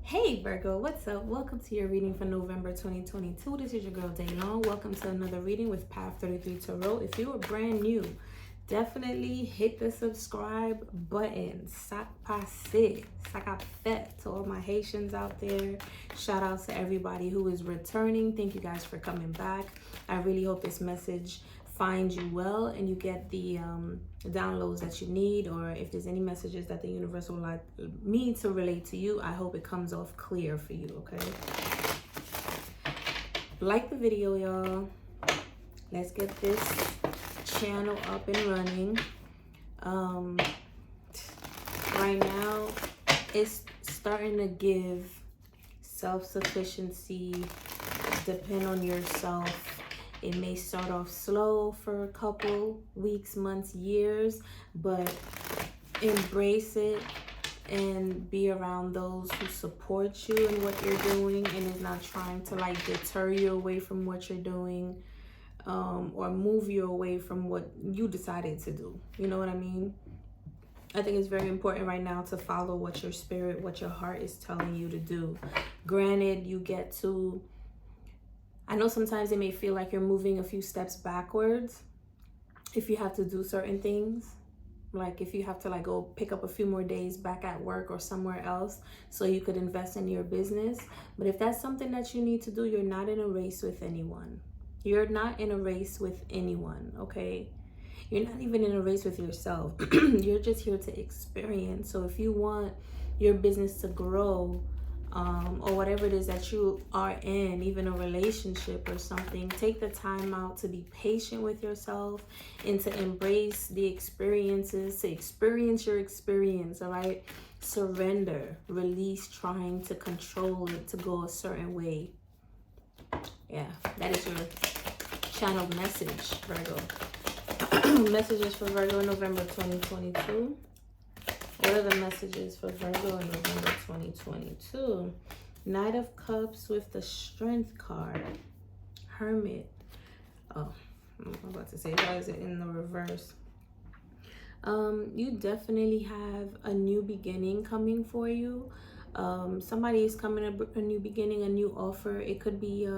Hey Virgo, what's up? Welcome to your reading for November 2022. This is your girl Daylon. Welcome to another reading with Path 33 Tarot. If you are brand new, definitely hit the subscribe button. Sac passe, sac fait to all my Haitians out there. Shout out to everybody who is returning. Thank you guys for coming back. I really hope this message finds you well and you get the downloads that you need, or if there's any messages that the universe would like me to relate to you, I hope it comes off clear for you. Okay, like the video, y'all. Let's get this channel up and running. Right now it's starting to give self-sufficiency, depend on yourself. It may start off slow for a couple weeks, months, years, but embrace it and be around those who support you in what you're doing and is not trying to like deter you away from what you're doing, or move you away from what you decided to do. You know what I mean? I think it's very important right now to follow what your spirit, what your heart is telling you to do. Granted, you get to, I know sometimes it may feel like you're moving a few steps backwards if you have to do certain things. Like if you have to like go pick up a few more days back at work or somewhere else so you could invest in your business. But if that's something that you need to do, you're not in a race with anyone. You're not in a race with anyone, okay? You're not even in a race with yourself. You're just here to experience. So if you want your business to grow, or whatever it is that you are in, even a relationship or something, take the time out to be patient with yourself and to embrace the experiences, to experience your experience, all right? Surrender, release trying to control it to go a certain way. Yeah, that is your channel message, Virgo. Messages for Virgo in November 2022. What are the messages for Virgo in November 2022? Knight of Cups with the Strength card. Hermit. Oh, I'm about to say, why is it in the reverse? You definitely have a new beginning coming for you. Somebody is coming a new beginning, a new offer. It could be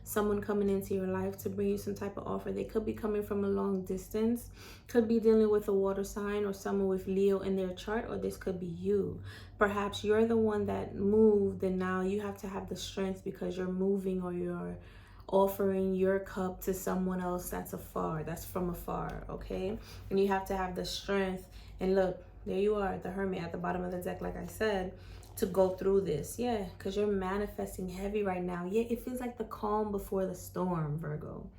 someone coming into your life to bring you some type of offer. They could be coming from a long distance, could be dealing with a water sign or someone with Leo in their chart, or this could be you. Perhaps you're the one that moved and now you have to have the strength because you're moving, or you're offering your cup to someone else that's from afar, okay? And you have to have the strength. And look, there you are, the Hermit at the bottom of the deck, like I said, to go through this. Yeah, because you're manifesting heavy right now. Yeah, it feels like the calm before the storm, Virgo.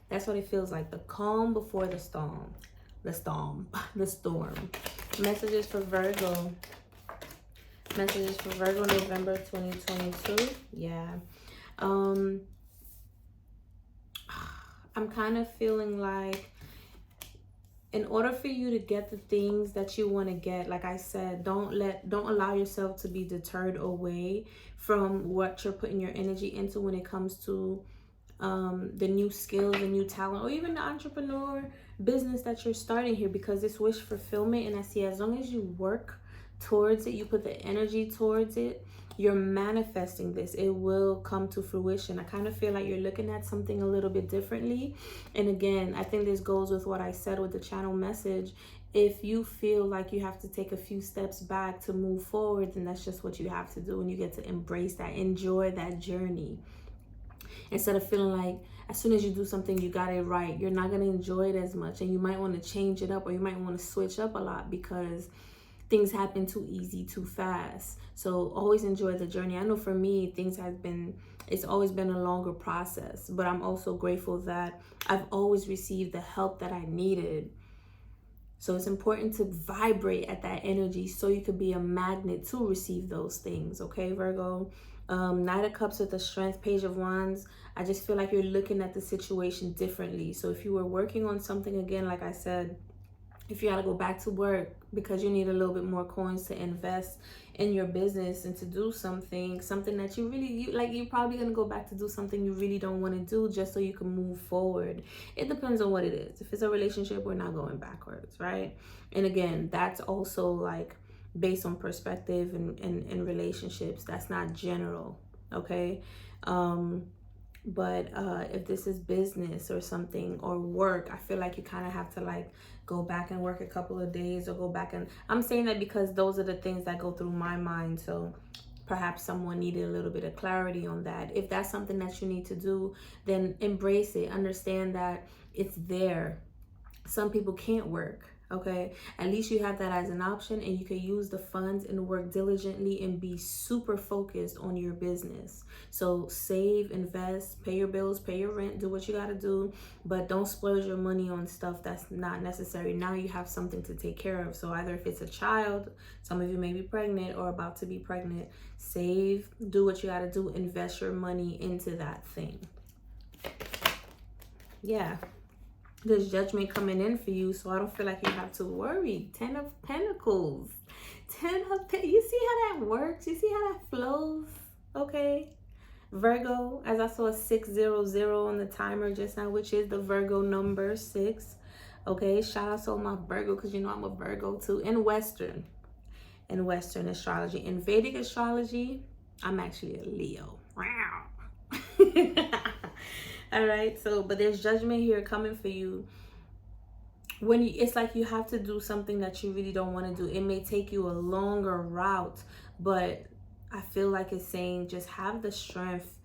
That's what it feels like, the calm before the storm. The storm. Messages for Virgo. Messages for Virgo, November 2022. Yeah. I'm kind of feeling like in order for you to get the things that you want to get, like I said, don't allow yourself to be deterred away from what you're putting your energy into when it comes to the new skills, the new talent, or even the entrepreneur business that you're starting here, because it's wish fulfillment. And I see as long as you work towards it, you put the energy towards it, you're manifesting this. It will come to fruition. I kind of feel like you're looking at something a little bit differently. And again, I think this goes with what I said with the channel message. If you feel like you have to take a few steps back to move forward, then that's just what you have to do. And you get to embrace that, enjoy that journey. Instead of feeling like as soon as you do something, you got it right, you're not going to enjoy it as much. And you might want to change it up, or you might want to switch up a lot because things happen too easy, too fast. So always enjoy the journey. I know for me, it's always been a longer process, but I'm also grateful that I've always received the help that I needed. So it's important to vibrate at that energy so you could be a magnet to receive those things. Okay, Virgo? Knight of Cups with the Strength, Page of Wands. I just feel like you're looking at the situation differently. So if you were working on something, again, like I said, if you got to go back to work because you need a little bit more coins to invest in your business and to do something that you really like, you're probably going to go back to do something you really don't want to do just so you can move forward. It depends on what it is. If it's a relationship, we're not going backwards, right? And again, that's also like based on perspective and relationships. That's not general, okay? But if this is business or something, or work, I feel like you kind of have to like go back and work a couple of days, or go back. And I'm saying that because those are the things that go through my mind. So perhaps someone needed a little bit of clarity on that. If that's something that you need to do, then embrace it. Understand that it's there. Some people can't work, okay? At least you have that as an option, and you can use the funds and work diligently and be super focused on your business. So save, invest, pay your bills, pay your rent, do what you got to do, but don't splurge your money on stuff that's not necessary. Now you have something to take care of. So either if it's a child, some of you may be pregnant or about to be pregnant, save, do what you got to do, invest your money into that thing. Yeah. There's judgment coming in for you, so I don't feel like you have to worry. 10 of Pentacles. You see how that works? You see how that flows? Okay. Virgo, as I saw 600 on the timer just now, which is the Virgo number 6. Okay, shout out to all my Virgo, because you know I'm a Virgo too. In Western astrology. In Vedic astrology, I'm actually a Leo. Wow. All right, so but there's judgment here coming for you. When it's like you have to do something that you really don't want to do. It may take you a longer route, but I feel like it's saying just have the strength,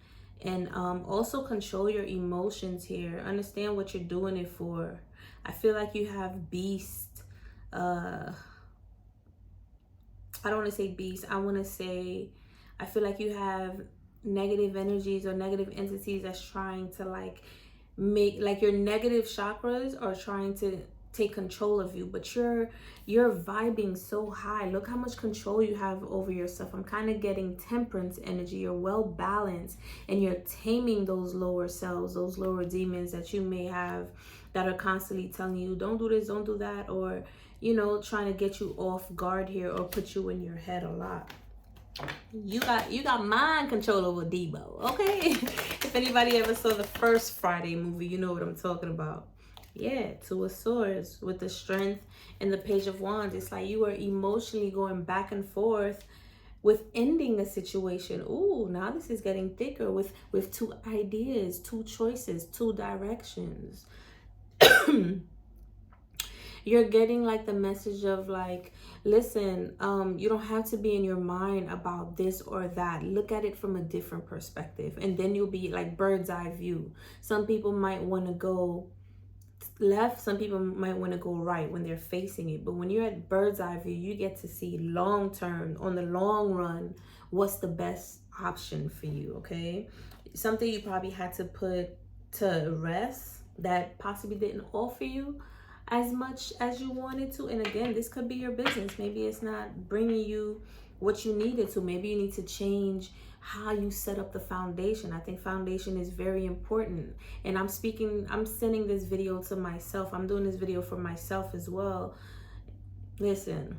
and also control your emotions here. Understand what you're doing it for. I feel like you have beast. I don't want to say beast. I want to say, I feel like you have negative energies or negative entities that's trying to like make, like your negative chakras are trying to take control of you, but you're vibing so high. Look how much control you have over yourself. I'm kind of getting temperance energy. You're well balanced, and you're taming those lower selves, those lower demons that you may have that are constantly telling you don't do this, don't do that, or you know, trying to get you off guard here or put you in your head a lot. You got mind control over Debo, okay? If anybody ever saw the first Friday movie, you know what I'm talking about. Yeah, Two of Swords with the Strength and the Page of Wands. It's like you are emotionally going back and forth with ending a situation. Ooh, now this is getting thicker with two ideas, two choices, two directions. You're getting like the message of like, listen, you don't have to be in your mind about this or that. Look at it from a different perspective, and then you'll be like bird's eye view. Some people might want to go left, some people might want to go right when they're facing it, but when you're at bird's eye view, you get to see long term, on the long run, what's the best option for you. Okay, something you probably had to put to rest that possibly didn't offer you as much as you wanted to. And again, this could be your business. Maybe it's not bringing you what you needed to. Maybe you need to change how you set up the foundation. I think foundation is very important. And I'm sending this video to myself. I'm doing this video for myself as well. Listen,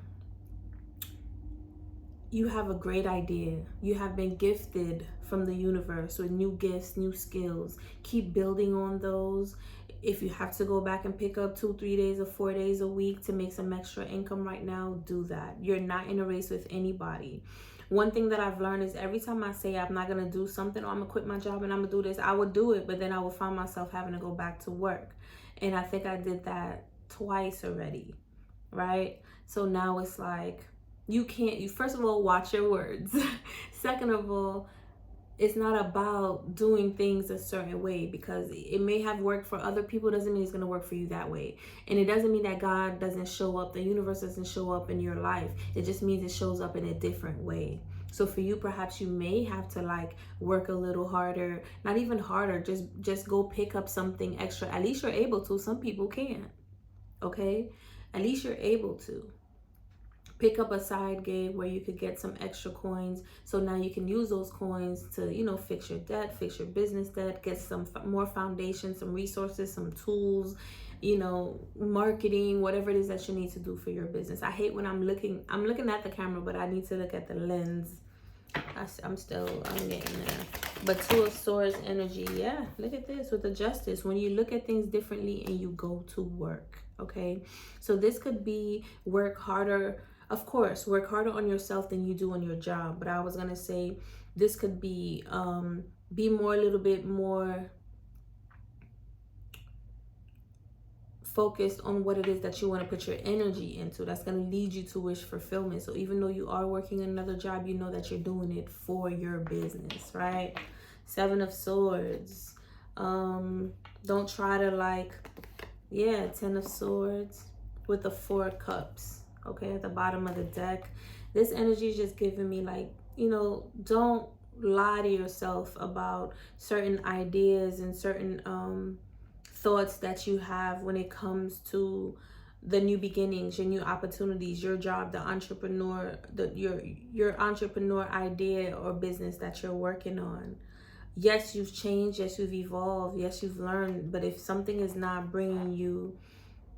you have a great idea. You have been gifted from the universe with new gifts, new skills. Keep building on those. If you have to go back and pick up 2, 3 days or 4 days a week to make some extra income right now, do that. You're not in a race with anybody. One thing that I've learned is every time I say I'm not going to do something, or I'm going to quit my job and I'm going to do this, I would do it, but then I will find myself having to go back to work. And I think I did that twice already, right? So now it's like, you first of all, watch your words. Second of all, it's not about doing things a certain way, because it may have worked for other people, doesn't mean it's going to work for you that way. And it doesn't mean that God doesn't show up, the universe doesn't show up in your life. It just means it shows up in a different way. So for you, perhaps you may have to like work a little harder, not even harder, just go pick up something extra. At least you're able to. Some people can't. Okay? At least you're able to. Pick up a side gig where you could get some extra coins. So now you can use those coins to, you know, fix your debt, fix your business debt, get some more foundation, some resources, some tools, you know, marketing, whatever it is that you need to do for your business. I hate when I'm looking at the camera, but I need to look at the lens. I'm getting there. But Two of Swords energy, yeah, look at this with the Justice. When you look at things differently and you go to work, okay? So this could be work harder Of course, work harder on yourself than you do on your job. But I was gonna say this could be more, a little bit more focused on what it is that you want to put your energy into. That's going to lead you to wish fulfillment. So even though you are working another job, you know that you're doing it for your business, right? 7 of Swords. Don't try to like, yeah, 10 of Swords with the 4 of Cups. Okay, at the bottom of the deck. This energy is just giving me like, you know, don't lie to yourself about certain ideas and certain thoughts that you have when it comes to the new beginnings, your new opportunities, your job, the entrepreneur, your entrepreneur idea or business that you're working on. Yes, you've changed. Yes, you've evolved. Yes, you've learned. But if something is not bringing you,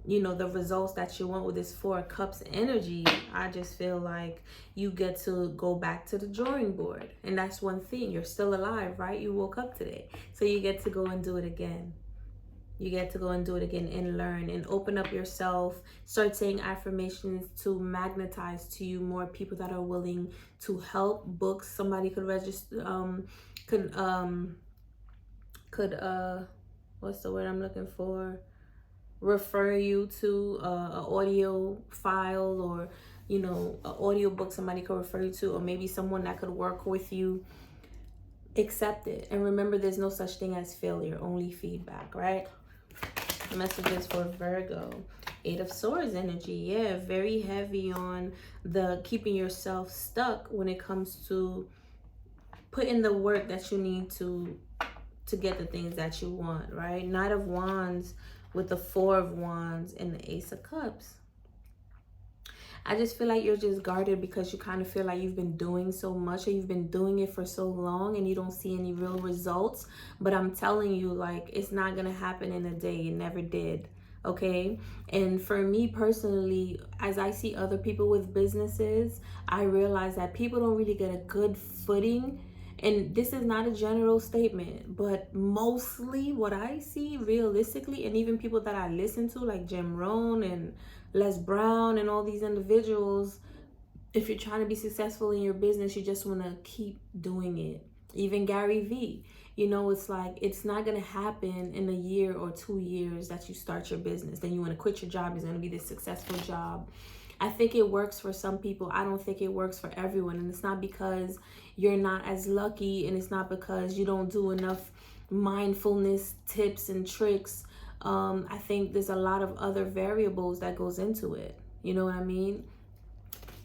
you know, the results that you want with this 4 of Cups energy, I just feel like you get to go back to the drawing board. And that's one thing. You're still alive, right? You woke up today. So you get to go and do it again. You get to go and do it again and learn and open up yourself. Start saying affirmations to magnetize to you more people that are willing to help. Books, somebody could register, what's the word I'm looking for? Refer you to a audio file, or, you know, an audio book somebody could refer you to, or maybe someone that could work with you. Accept it. And remember, there's no such thing as failure, only feedback, right? Messages for Virgo. 8 of Swords energy. Yeah, very heavy on the keeping yourself stuck when it comes to putting the work that you need to get the things that you want, right? Knight of Wands with the 4 of Wands and the Ace of Cups. I just feel like you're just guarded because you kind of feel like you've been doing so much, or you've been doing it for so long and you don't see any real results. But I'm telling you, like, it's not going to happen in a day. It never did. Okay. And for me personally, as I see other people with businesses, I realize that people don't really get a good footing. And this is not a general statement, but mostly what I see realistically, and even people that I listen to, like Jim Rohn and Les Brown and all these individuals, if you're trying to be successful in your business, you just want to keep doing it. Even Gary Vee, you know, it's like, it's not going to happen in a year or 2 years that you start your business. Then you want to quit your job. It's going to be this successful job. I think it works for some people. I don't think it works for everyone. And it's not because you're not as lucky, and it's not because you don't do enough mindfulness tips and tricks. I think there's a lot of other variables that goes into it. You know what I mean?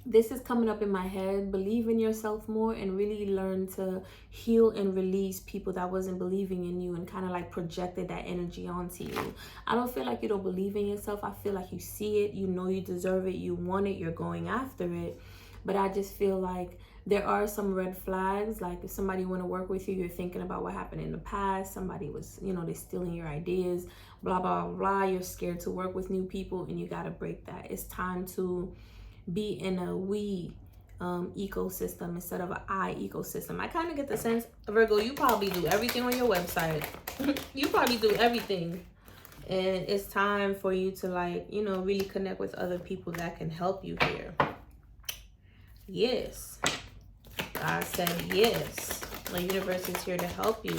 This is coming up in my head. Believe in yourself more and really learn to heal and release people that wasn't believing in you and kind of like projected that energy onto you. I don't feel like you don't believe in yourself. I feel like you see it. You know you deserve it. You want it. You're going after it. But I just feel like there are some red flags. Like if somebody want to work with you, you're thinking about what happened in the past. Somebody was, you know, they're stealing your ideas, blah, blah, blah, blah. You're scared to work with new people, and you got to break that. It's time to be in a we ecosystem instead of an I ecosystem. I kind of get the sense, Virgo, you probably do everything on your website. You probably do everything. And it's time for you to, like, you know, really connect with other people that can help you here. Yes. I said yes. The universe is here to help you.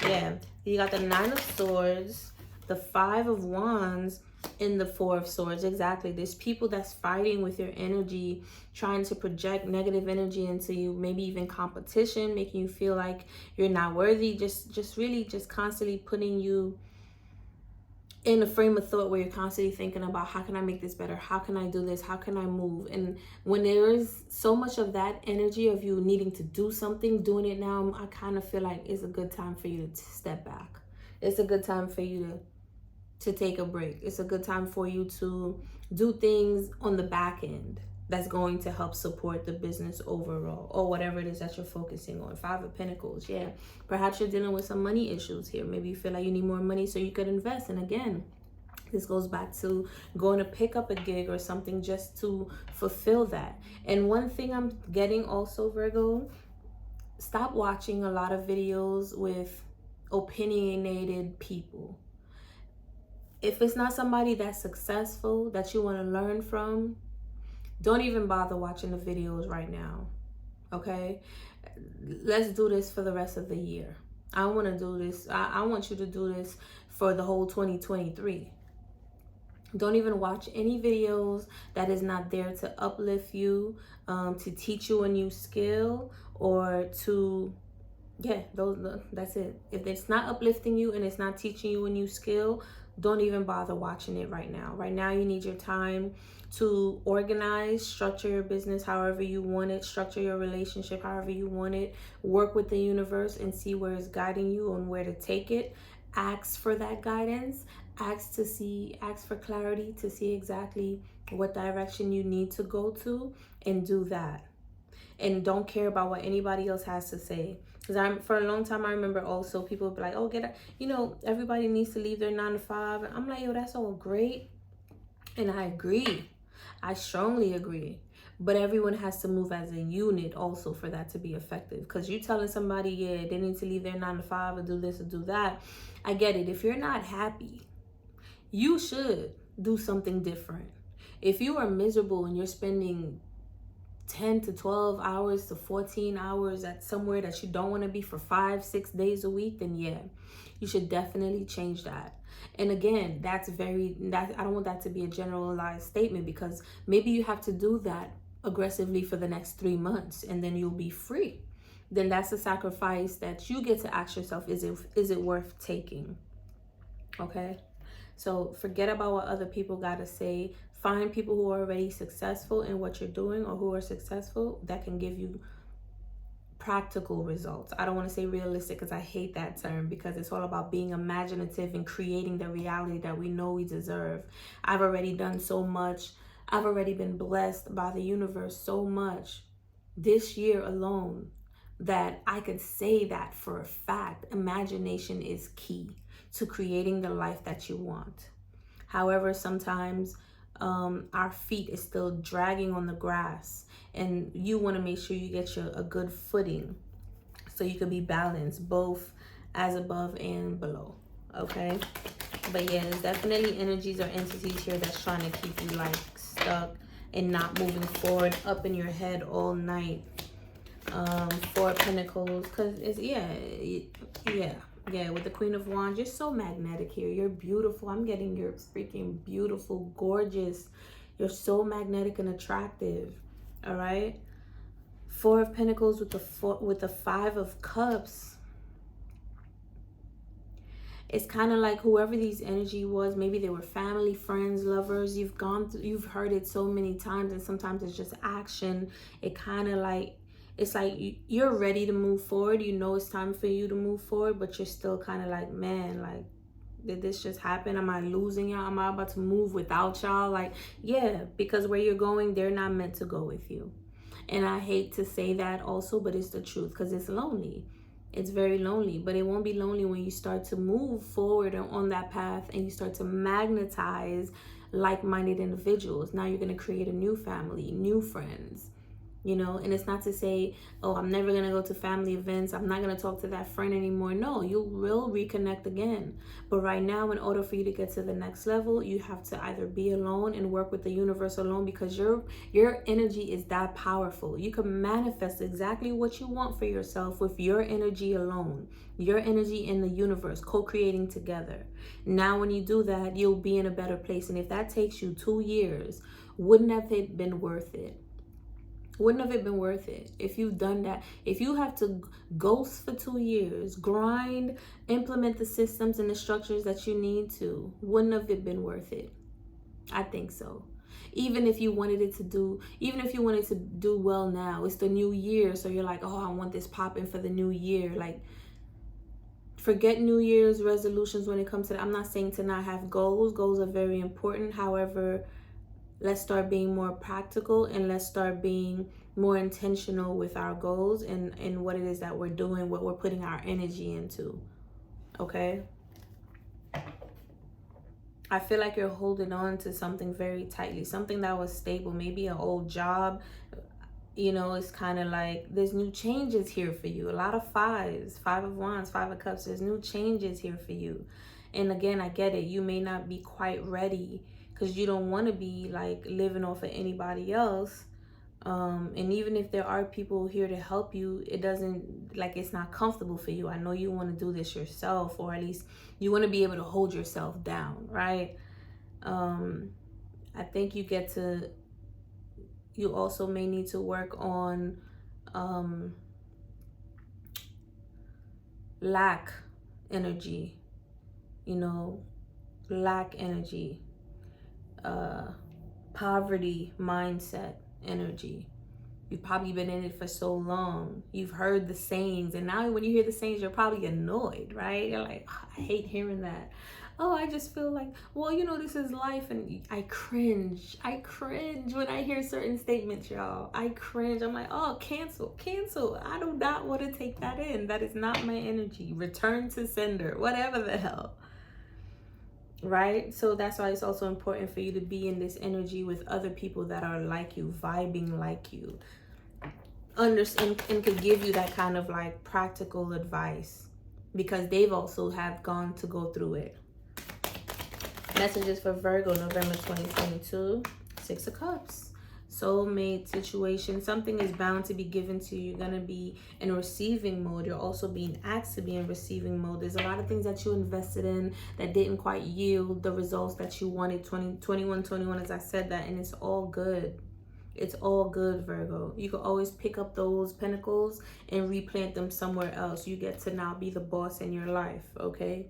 Yeah. You got the 9 of Swords, the 5 of Wands, in the 4 of Swords. Exactly. There's people that's fighting with your energy, trying to project negative energy into you, maybe even competition, making you feel like you're not worthy, just really just constantly putting you in a frame of thought where you're constantly thinking about, how can I make this better? How can I do this? How can I move? And when there is so much of that energy of you needing to do something, doing it now, I kind of feel like it's a good time for you to step back. It's a good time for you to take a break. It's a good time for you to do things on the back end that's going to help support the business overall, or whatever it is that you're focusing on. 5 of Pentacles. Yeah, perhaps you're dealing with some money issues here. Maybe you feel like you need more money so you could invest. And again, this goes back to going to pick up a gig or something just to fulfill that. And one thing I'm getting also, Virgo, stop watching a lot of videos with opinionated people. If it's not somebody that's successful that you want to learn from, Don't even bother watching the videos right now. Okay? Let's do this for the rest of the year. I want to do this. I want you to do this for the whole 2023. Don't even watch any videos that is not there to uplift you, to teach you a new skill, or to, yeah, that's it. If it's not uplifting you and it's not teaching you a new skill, don't even bother watching it right now. Right now, you need your time to organize, structure your business however you want it, structure your relationship however you want it, work with the universe and see where it's guiding you and where to take it. Ask for that guidance, ask for clarity to see exactly what direction you need to go to, and do that. And don't care about what anybody else has to say. Because for a long time, I remember also people be like, oh, everybody needs to leave their 9 to 5. And I'm like, yo, that's all great. And I agree. I strongly agree. But everyone has to move as a unit also for that to be effective. Because you telling somebody, yeah, they need to leave their 9 to 5 and do this and do that. I get it. If you're not happy, you should do something different. If you are miserable and you're spending 10 to 12 hours to 14 hours at somewhere that you don't want to be for 5-6 days a week, then yeah, you should definitely change that. And again, I don't want that to be a generalized statement, because maybe you have to do that aggressively for the next 3 months and then you'll be free. Then that's a sacrifice that you get to ask yourself, is it worth taking? Okay? So forget about what other people got to say. Find people who are already successful in what you're doing, or who are successful that can give you practical results. I don't want to say realistic, because I hate that term, because it's all about being imaginative and creating the reality that we know we deserve. I've already done so much. I've already been blessed by the universe so much this year alone that I could say that for a fact. Imagination is key to creating the life that you want. However, sometimes our feet is still dragging on the grass, and you want to make sure you get a good footing so you can be balanced both as above and below. Okay? But yeah, there's definitely energies or entities here that's trying to keep you like stuck and not moving forward, up in your head all night. 4 of Pentacles, because it's with the Queen of Wands. You're so magnetic here. You're beautiful. I'm getting you're freaking beautiful, gorgeous. You're so magnetic and attractive. All right. 4 of Pentacles with the 5 of Cups. It's kind of like whoever these energy was, maybe they were family, friends, lovers. You've heard it so many times, and sometimes it's just action. It kind of like, it's like you're ready to move forward. You know it's time for you to move forward, but you're still kind of like, man, like, did this just happen? Am I losing y'all? Am I about to move without y'all? Like, yeah, because where you're going, they're not meant to go with you. And I hate to say that also, but it's the truth, because it's lonely. It's very lonely, but it won't be lonely when you start to move forward on that path and you start to magnetize like-minded individuals. Now you're going to create a new family, new friends. You know, and it's not to say, oh, I'm never going to go to family events. I'm not going to talk to that friend anymore. No, you will reconnect again. But right now, in order for you to get to the next level, you have to either be alone and work with the universe alone, because your energy is that powerful. You can manifest exactly what you want for yourself with your energy alone. Your energy in the universe, co-creating together. Now, when you do that, you'll be in a better place. And if that takes you 2 years, wouldn't have it been worth it? Wouldn't have it been worth it if you've done that? If you have to ghost for 2 years, grind, implement the systems and the structures that you need to, wouldn't have it been worth it? I think so. Even if you wanted to do well now, it's the new year. So you're like, oh, I want this popping for the new year. Like, forget New Year's resolutions when it comes to that. I'm not saying to not have goals. Goals are very important. However, let's start being more practical, and let's start being more intentional with our goals and what it is that we're doing, what we're putting our energy into. Okay? I feel like you're holding on to something very tightly, something that was stable, maybe an old job. You know, it's kind of like there's new changes here for you. A lot of 5s, 5 of Wands, 5 of Cups. There's new changes here for you. And again, I get it. You may not be quite ready because you don't want to be like living off of anybody else. And even if there are people here to help you, it doesn't, like, it's not comfortable for you. I know you want to do this yourself, or at least you want to be able to hold yourself down, right? I think you also may need to work on lack energy, lack energy, poverty mindset energy. You've probably been in it for so long. You've heard the sayings, and now when you hear the sayings, you're probably annoyed, right? You're like, oh, I hate hearing that. Oh, I just feel like, well, this is life. And I cringe when I hear certain statements, y'all. I cringe. I'm like, oh, cancel. I do not want to take that in. That is not my energy. Return to sender, whatever the hell. Right? So that's why it's also important for you to be in this energy with other people that are like you, vibing like you, understand, and could give you that kind of like practical advice, because they've also have gone to go through it. Messages for Virgo, November 2022. 6 of Cups. Soulmate situation. Something is bound to be given to you. You're going to be in receiving mode. You're also being asked to be in receiving mode. There's a lot of things that you invested in that didn't quite yield the results that you wanted. 21 as I said that, and it's all good. It's all good, Virgo. You can always pick up those pentacles and replant them somewhere else. You get to now be the boss in your life, okay?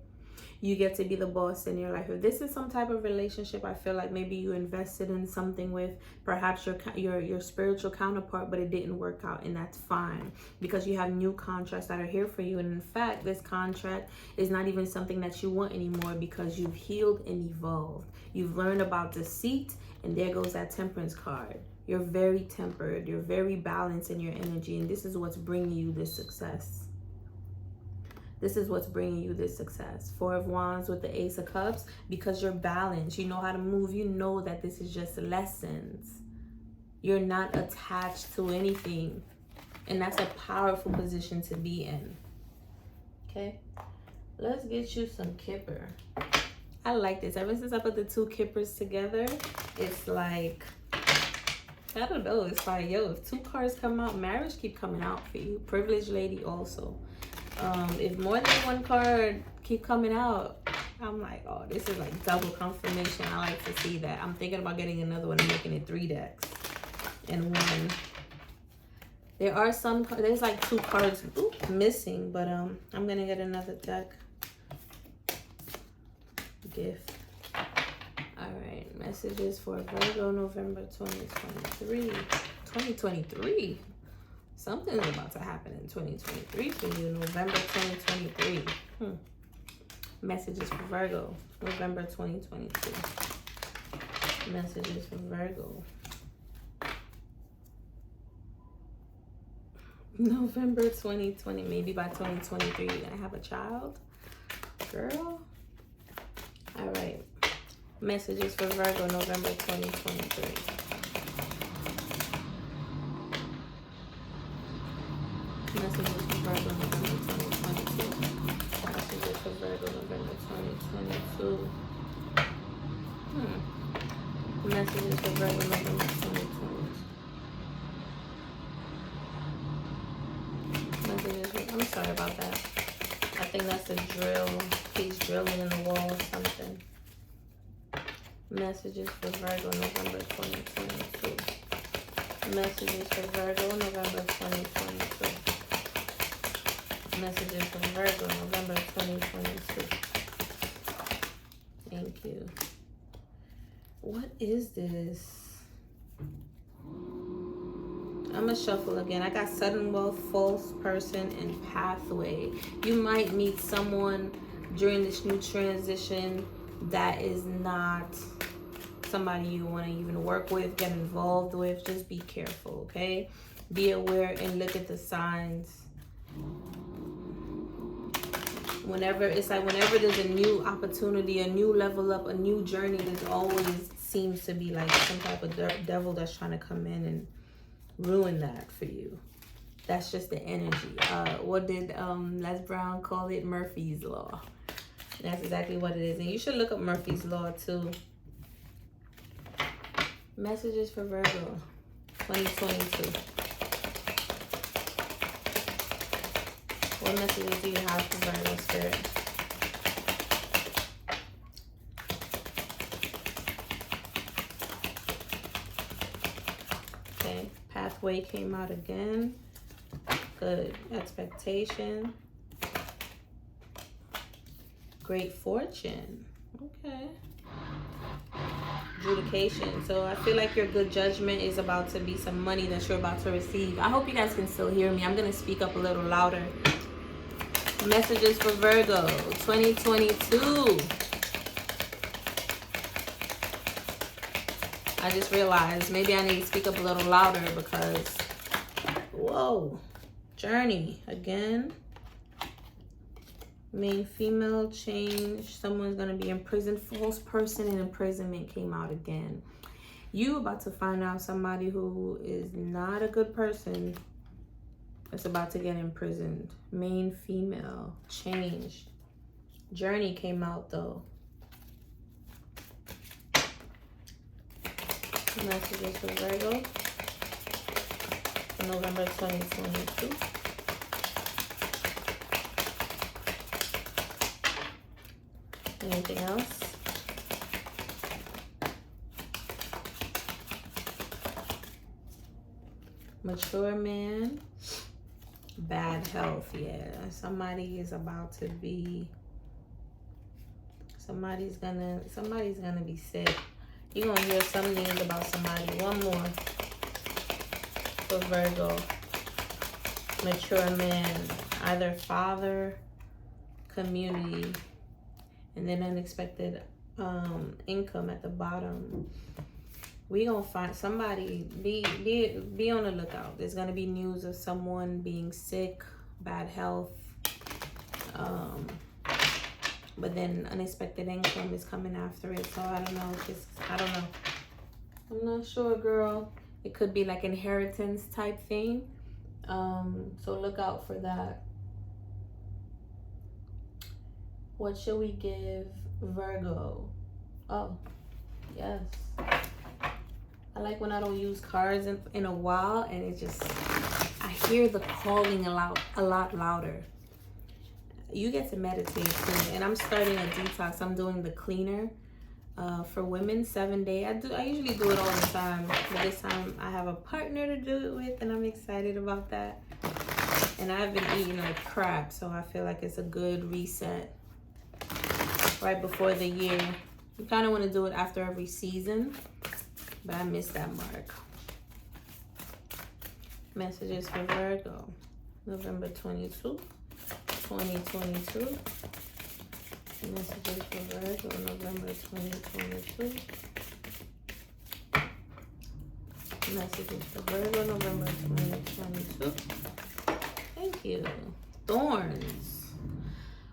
You get to be the boss in your life. If this is some type of relationship, I feel like maybe you invested in something with perhaps your spiritual counterpart, but it didn't work out, and that's fine, because you have new contracts that are here for you. And in fact, this contract is not even something that you want anymore, because you've healed and evolved. You've learned about deceit, and there goes that Temperance card. You're very tempered. You're very balanced in your energy, and this is what's bringing you this success. This is what's bringing you this success. 4 of Wands with the Ace of Cups, because you're balanced. You know how to move. You know that this is just lessons. You're not attached to anything. And that's a powerful position to be in. Okay? Let's get you some Kipper. I like this. Ever since I put the 2 Kippers together, it's like, I don't know. It's like, yo, if 2 cards come out, marriage keep coming out for you. Privileged lady also. If more than 1 card keep coming out, I'm like, oh, this is like double confirmation. I like to see that. I'm thinking about getting another one and making it 3 decks in one. There are there's like 2 cards missing, but I'm gonna get another deck. Gift. All right, messages for Virgo, November 2023. 2023. Something's about to happen in 2023 for you. November 2023. Messages for Virgo, November 2022. Messages for Virgo, November 2020. Maybe by 2023 you're gonna have a child, girl. All right. Messages for Virgo, November 2023. Messages for Virgo, November 2022. Messages for Virgo, November 2022. Messages for Virgo, November 2022. Messages for, I'm sorry about that. I think that's a drill. He's drilling in the wall or something. Messages for Virgo, November 2022. Messages for Virgo, November 2022. Messages from Virgo, November 2022. Thank you. What is this? I'm gonna shuffle again. I got sudden wealth, false person, and pathway. You might meet someone during this new transition that is not somebody you want to even work with, get involved with. Just be careful, okay? Be aware and look at the signs. Whenever there's a new opportunity, a new level up, a new journey, there's always seems to be like some type of devil that's trying to come in and ruin that for you. That's just the energy. What did Les Brown call it? Murphy's Law. That's exactly what it is. And you should look up Murphy's Law too. Messages for Virgo 2022. What messages do you have for Virgo Spirit? Okay, pathway came out again. Good. Expectation. Great fortune. Okay. Adjudication. So I feel like your good judgment is about to be some money that you're about to receive. I hope you guys can still hear me. I'm going to speak up a little louder. Messages for Virgo 2022. I just realized maybe I need to speak up a little louder because, whoa, journey again. Main female change. Someone's going to be imprisoned. False person and imprisonment came out again. You about to find out somebody who is not a good person that's about to get imprisoned. Main female change. Journey came out though. Messages for Virgo for November 2022. Anything else? Mature man. Bad health, yeah. Somebody is about to be. Somebody's gonna be sick. You're gonna hear some news about somebody. One more for Virgo. Mature man. Either father, community, and then unexpected income at the bottom. We gonna find somebody. Be on the lookout. There's gonna be news of someone being sick, bad health, but then unexpected income is coming after it. So I don't know. I don't know. I'm not sure, girl. It could be like inheritance type thing. So look out for that. What should we give Virgo? Oh, yes. I like when I don't use cards in a while and it just, I hear the calling a lot louder. You get to meditate too. And I'm starting a detox. I'm doing the cleaner for women, 7-day. I usually do it all the time. But this time I have a partner to do it with and I'm excited about that. And I've been eating like crap. So I feel like it's a good reset right before the year. You kind of want to do it after every season. But I missed that mark. Messages for Virgo. November 22, 2022. Messages for Virgo. November 2022. Messages for Virgo. November 2022. Thank you. Thorns.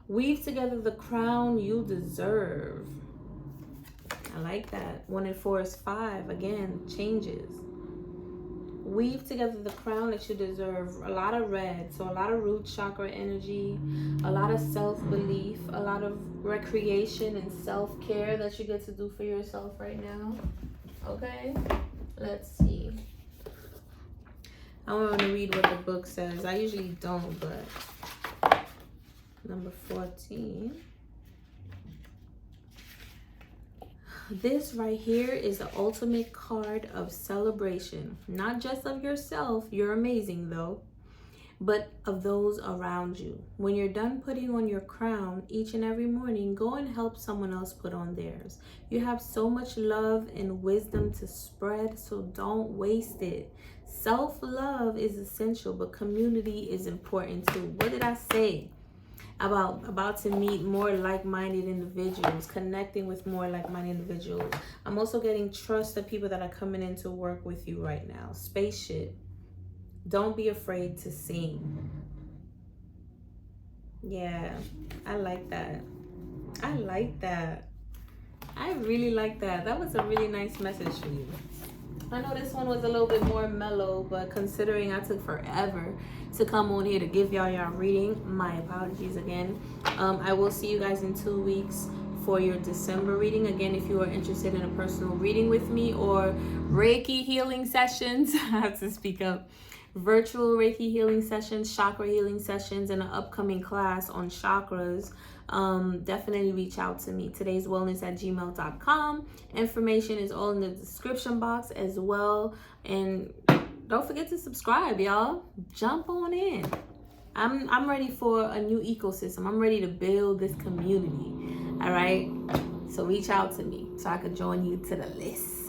Weave together the crown you deserve. I like that. 1 and 4 is 5. Again, changes. Weave together the crown that you deserve. A lot of red. So a lot of root chakra energy. A lot of self-belief. A lot of recreation and self-care that you get to do for yourself right now. Okay? Let's see. I want to read what the book says. I usually don't, but... Number 14. This right here is the ultimate card of celebration. Not just of yourself, you're amazing though, but of those around you. When you're done putting on your crown each and every morning, go and help someone else put on theirs. You have so much love and wisdom to spread, so don't waste it. Self-love is essential, but community is important too. What did I say? About to meet more like-minded individuals, connecting with more like-minded individuals. I'm also getting trust of people that are coming in to work with you right now. Spaceship. Don't be afraid to sing. Yeah, I like that. I like that. I really like that. That was a really nice message for you. I know this one was a little bit more mellow, but considering I took forever to come on here to give y'all reading, my apologies again. I will see you guys in 2 weeks for your December reading. Again, if you are interested in a personal reading with me or Reiki healing sessions, I have to speak up. Virtual Reiki healing sessions, chakra healing sessions, and an upcoming class on chakras, definitely reach out to me. todayswellness@gmail.com. Information is all in the description box as well. And don't forget to subscribe, y'all. Jump on in. I'm ready for a new ecosystem. I'm ready to build this community. All right. So reach out to me so I could join you to the list.